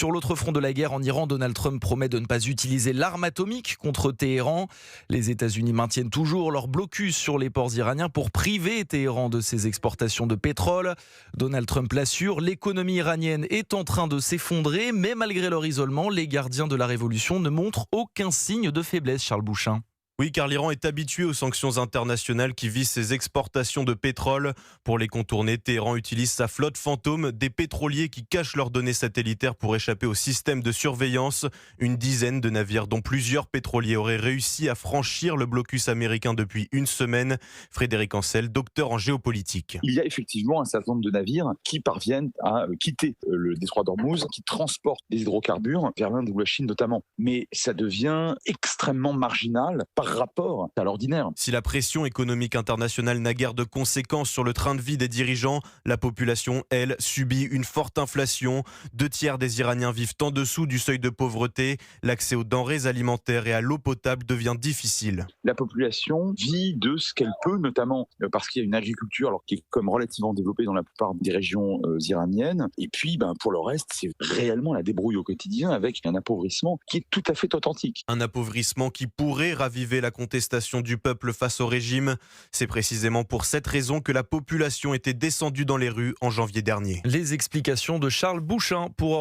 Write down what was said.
Sur l'autre front de la guerre en Iran, Donald Trump promet de ne pas utiliser l'arme atomique contre Téhéran. Les États-Unis maintiennent toujours leur blocus sur les ports iraniens pour priver Téhéran de ses exportations de pétrole. Donald Trump l'assure, l'économie iranienne est en train de s'effondrer, mais malgré leur isolement, les gardiens de la révolution ne montrent aucun signe de faiblesse, Charles Bouchin. Oui, car l'Iran est habitué aux sanctions internationales qui visent ses exportations de pétrole. Pour les contourner, Téhéran utilise sa flotte fantôme, des pétroliers qui cachent leurs données satellitaires pour échapper au système de surveillance. Une dizaine de navires, dont plusieurs pétroliers, auraient réussi à franchir le blocus américain depuis une semaine. Frédéric Ancel, docteur en géopolitique. Il y a effectivement un certain nombre de navires qui parviennent à quitter le détroit d'Ormuz, qui transportent des hydrocarbures vers l'Inde ou la Chine notamment. Mais ça devient extrêmement marginal par rapport à l'ordinaire. Si la pression économique internationale n'a guère de conséquences sur le train de vie des dirigeants, la population, elle, subit une forte inflation. 2/3 des Iraniens vivent en dessous du seuil de pauvreté. L'accès aux denrées alimentaires et à l'eau potable devient difficile. La population vit de ce qu'elle peut, notamment parce qu'il y a une agriculture qui est comme relativement développée dans la plupart des régions iraniennes. Et puis, pour le reste, c'est réellement la débrouille au quotidien avec un appauvrissement qui est tout à fait authentique. Un appauvrissement qui pourrait raviver la contestation du peuple face au régime. C'est précisément pour cette raison que la population était descendue dans les rues en janvier dernier. Les explications de Charles Bouchin pour